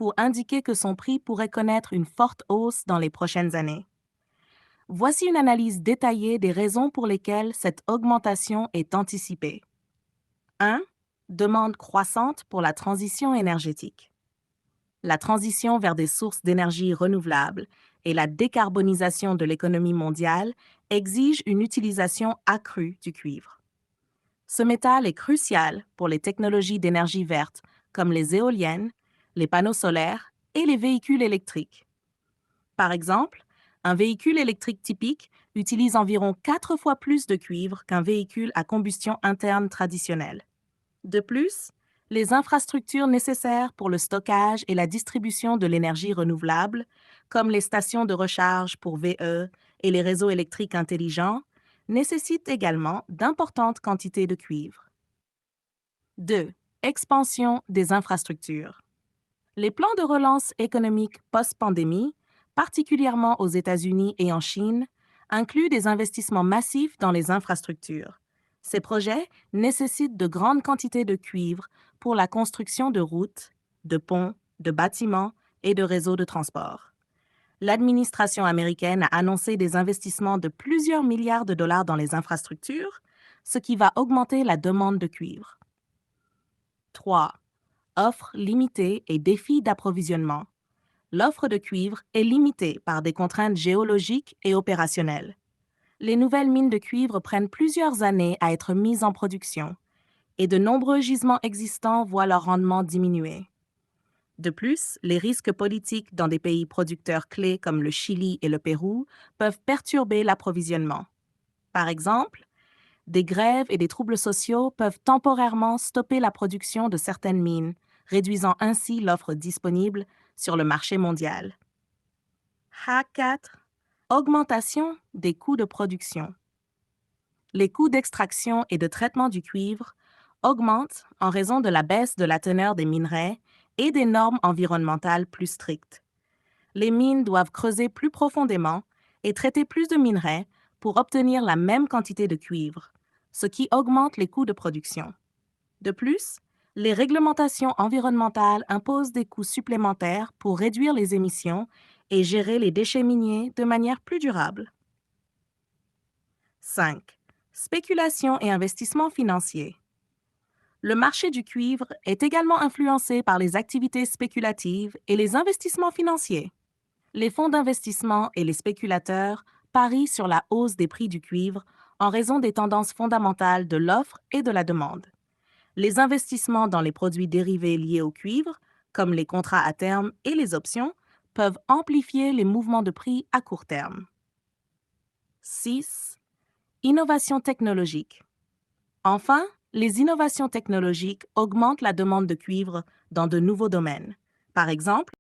pour indiquer que son prix pourrait connaître une forte hausse dans les prochaines années. Voici une analyse détaillée des raisons pour lesquelles cette augmentation est anticipée. 1. Demande croissante pour la transition énergétique. La transition vers des sources d'énergie renouvelables et la décarbonisation de l'économie mondiale exigent une utilisation accrue du cuivre. Ce métal est crucial pour les technologies d'énergie verte comme les éoliennes, les panneaux solaires et les véhicules électriques. Par exemple, un véhicule électrique typique utilise environ 4 fois plus de cuivre qu'un véhicule à combustion interne traditionnel. De plus, les infrastructures nécessaires pour le stockage et la distribution de l'énergie renouvelable, comme les stations de recharge pour VE et les réseaux électriques intelligents, nécessitent également d'importantes quantités de cuivre. 2. Expansion des infrastructures. Les plans de relance économique post-pandémie, particulièrement aux États-Unis et en Chine, incluent des investissements massifs dans les infrastructures. Ces projets nécessitent de grandes quantités de cuivre pour la construction de routes, de ponts, de bâtiments et de réseaux de transport. L'administration américaine a annoncé des investissements de plusieurs milliards de dollars dans les infrastructures, ce qui va augmenter la demande de cuivre. 3. Offre limitée et défis d'approvisionnement. L'offre de cuivre est limitée par des contraintes géologiques et opérationnelles. Les nouvelles mines de cuivre prennent plusieurs années à être mises en production et de nombreux gisements existants voient leur rendement diminuer. De plus, les risques politiques dans des pays producteurs clés comme le Chili et le Pérou peuvent perturber l'approvisionnement. Par exemple, des grèves et des troubles sociaux peuvent temporairement stopper la production de certaines mines, réduisant ainsi l'offre disponible sur le marché mondial. H4. Augmentation des coûts de production. Les coûts d'extraction et de traitement du cuivre augmentent en raison de la baisse de la teneur des minerais et des normes environnementales plus strictes. Les mines doivent creuser plus profondément et traiter plus de minerais pour obtenir la même quantité de cuivre, ce qui augmente les coûts de production. De plus, les réglementations environnementales imposent des coûts supplémentaires pour réduire les émissions et gérer les déchets miniers de manière plus durable. 5. Spéculation et investissement financier. Le marché du cuivre est également influencé par les activités spéculatives et les investissements financiers. Les fonds d'investissement et les spéculateurs parient sur la hausse des prix du cuivre en raison des tendances fondamentales de l'offre et de la demande. Les investissements dans les produits dérivés liés au cuivre, comme les contrats à terme et les options, peuvent amplifier les mouvements de prix à court terme. 6. Innovation technologique. Enfin, les innovations technologiques augmentent la demande de cuivre dans de nouveaux domaines. Par exemple,